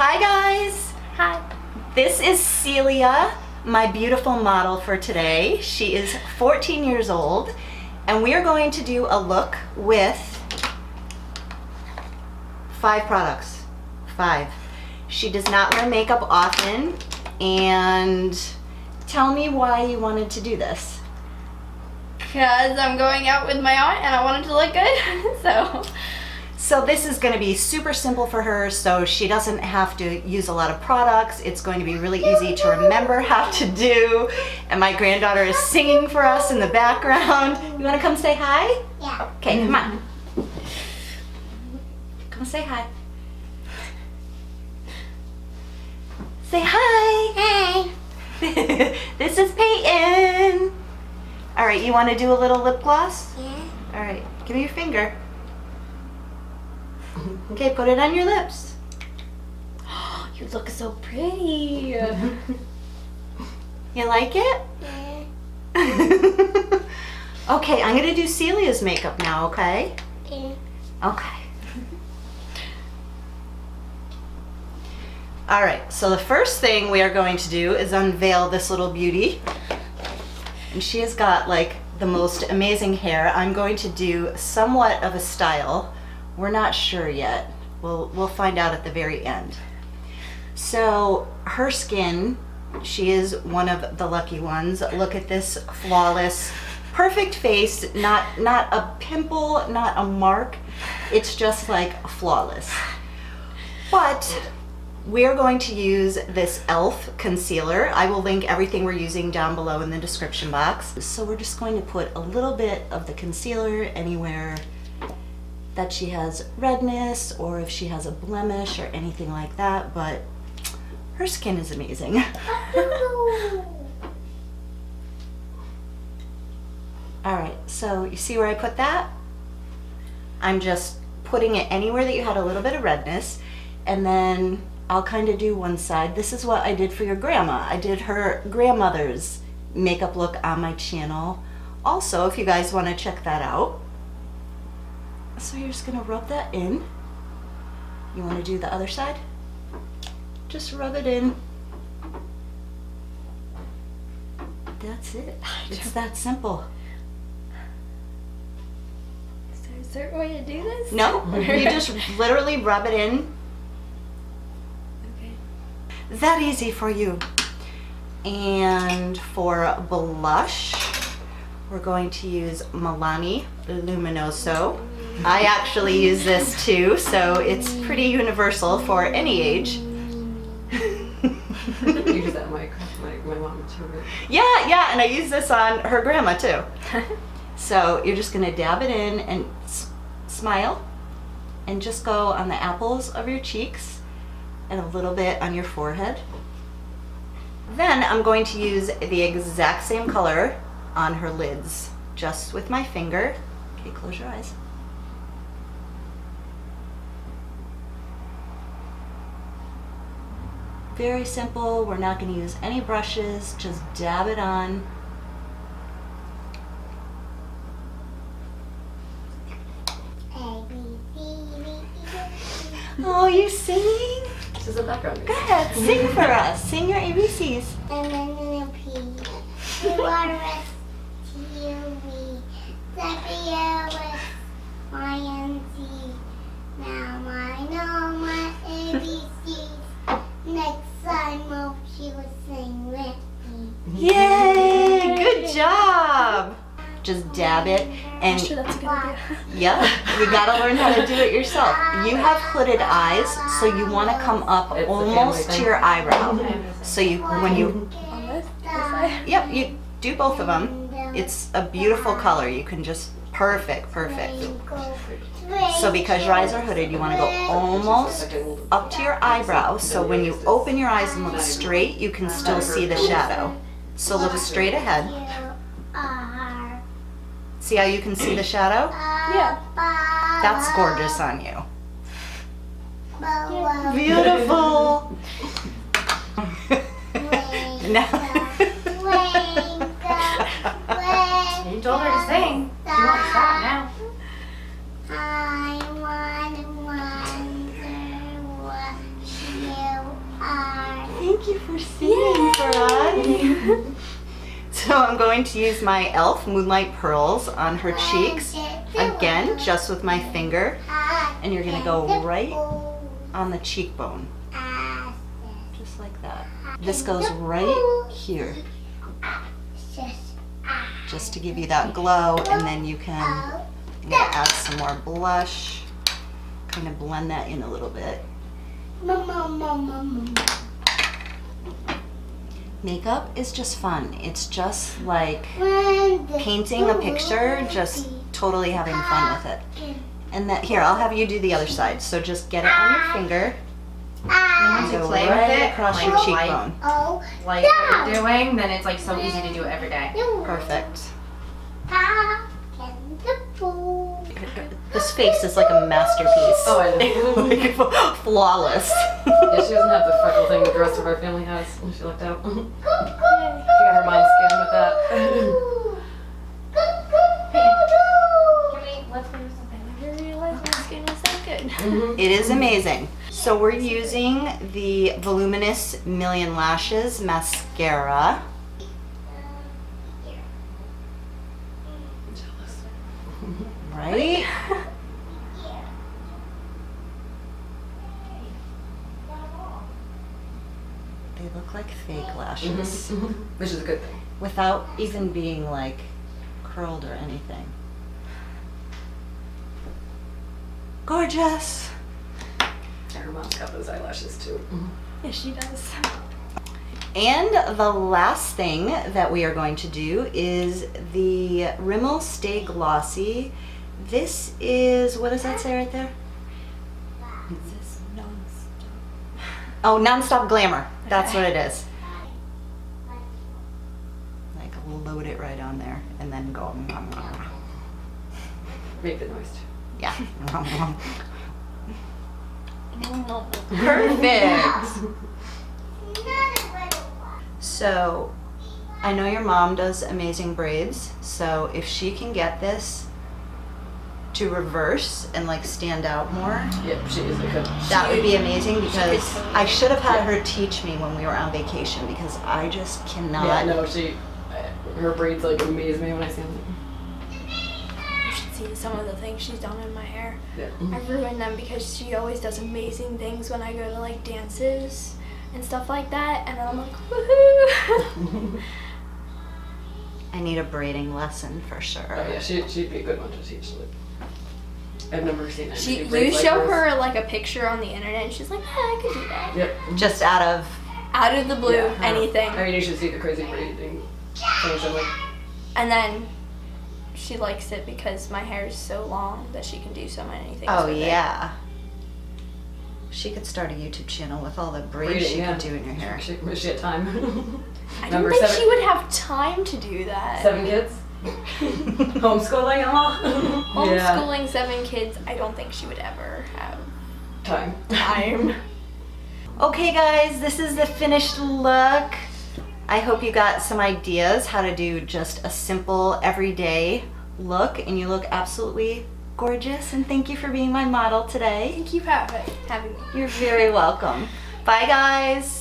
Hi guys! Hi. This is Celia, my beautiful model for today. She is 14 years old and we are going to do a look with 5 products. 5. She does not wear makeup often, and tell me why you wanted to do this. Because I'm going out with my aunt and I want it to look good. So this is going to be super simple for her, so she doesn't have to use a lot of products. It's going to be really easy to remember how to do. And my granddaughter is singing for us in the background. You want to come say hi? Yeah. Okay, come on. Come say hi. Say hi. Hey. This is Peyton. All right, you want to do a little lip gloss? Yeah. All right, give me your finger. Okay, put it on your lips. You look so pretty. You like it? Yeah. Okay, I'm gonna do Celia's makeup now, okay? Yeah. Okay. All right, so the first thing we are going to do is unveil this little beauty. And she has got like the most amazing hair. I'm going to do somewhat of a style. We're not sure yet. We'll find out at the very end. So her skin, she is one of the lucky ones. Look at this flawless, perfect face. Not a pimple, not a mark. It's just like flawless. But we're going to use this e.l.f. concealer. I will link everything we're using down below in the description box. So we're just going to put a little bit of the concealer anywhere that she has redness, or if she has a blemish or anything like that, but her skin is amazing. All right, so you see where I put that? I'm just putting it anywhere that you had a little bit of redness, and then I'll kind of do one side. This is what I did for your grandma. I did her grandmother's makeup look on my channel. Also, if you guys want to check that out. So you're just gonna rub that in. You want to do the other side? Just rub it in. That's it. It's that simple. Is there a certain way to do this? No, you just literally rub it in. Okay. That easy for you. And for blush, we're going to use Milani Luminoso. I actually use this too, so it's pretty universal for any age. You use that my mom too, right? Yeah, and I use this on her grandma too. So you're just gonna dab it in and smile, and just go on the apples of your cheeks and a little bit on your forehead. Then I'm going to use the exact same color on her lids, just with my finger. Okay, close your eyes. Very simple. We're not going to use any brushes, just dab it on. A, B, C, D, E, Oh, you singing? This is a background Go music. ahead, sing for us. Sing your ABCs. and then a P. Q, R, S, T, U, V, W, X, Y, and Z. Now I know my ABCs. Next time, hope she will sing with me. Yay! Good job. Just dab it, and I'm sure that's a good idea. yeah, you gotta learn how to do it yourself. You have hooded eyes, so you want to come up It's a almost family to your thing. eyebrow. So you, when you, On this side? yep, you do both of them. It's a beautiful color. You can just perfect. So because your eyes are hooded, you want to go almost up to your eyebrow. So when you open your eyes and look straight, you can still see the shadow. So look straight ahead. R, See how you can see the shadow? Yeah. That's gorgeous on you. Yeah. Beautiful. Now. You told her to sing. She won't stop now. I wonder what you going to use my e.l.f. Moonlight Pearls on her cheeks. Again, just with my finger. And you're gonna go right on the cheekbone. Just like that. This goes right here. Just to give you that glow, and then you can, I'm gonna add some more blush. Kind of blend that in a little bit. Makeup is just fun. It's just like painting a picture, just totally having fun with it. And that, here, I'll have you do the other side. So just get it on your finger and Once you go play with right it, across like, your like- cheekbone. Like what you're doing, then it's like so easy to do it every day. Perfect. This face is like a masterpiece. Oh, I know. Like, flawless. Yeah, she doesn't have the freckle thing that the rest of our family has when she looked out. She got her mind scanned with that. Let's do something. I didn't realize my skin was that good. It is amazing. So we're using the Voluminous Million Lashes Mascara. Right? They look like fake lashes Which is a good thing. without even being like curled or anything. Gorgeous. Yeah, her mom's got those eyelashes too. Yeah, she does. And the last thing that we are going to do is the Rimmel Stay Glossy. This is, what does that say right there? Oh, Nonstop Glamour. That's what it is. Like load it right on there and then go. Make the noise too. Yeah. Perfect. So, I know your mom does amazing braids, so if she can get this to reverse and like stand out more, Yep, she is a good. that would be amazing because totally I should have had her teach me when we were on vacation because I just cannot. Yeah, no, her braids like amaze me when I see them. You should see some of the things she's done in my hair. Yeah. I've ruined them because she always does amazing things when I go to like dances and stuff like that, and I'm like, woohoo! I need a braiding lesson for sure. Oh yeah, she'd be a good one to teach. Like, I've never seen anybody You braid like show this. her like a picture on the internet, and she's like, yeah, I could do that. Yep. Just out of, Out of the blue, Yeah, her- anything. I mean, you should see the crazy braiding things I'm like. And then she likes it because my hair is so long that she can do so many things oh with it. yeah. She could start a YouTube channel with all the braids she yeah. could do in your hair. She had time. I don't Number think 7 she would have time to do that. 7 kids. Homeschooling them all. Yeah. Homeschooling 7 kids, I don't think she would ever have Time. time. Okay guys, this is the finished look. I hope you got some ideas how to do just a simple everyday look, and you look absolutely gorgeous, and thank you for being my model today. Thank you for having me. You're very welcome. Bye guys.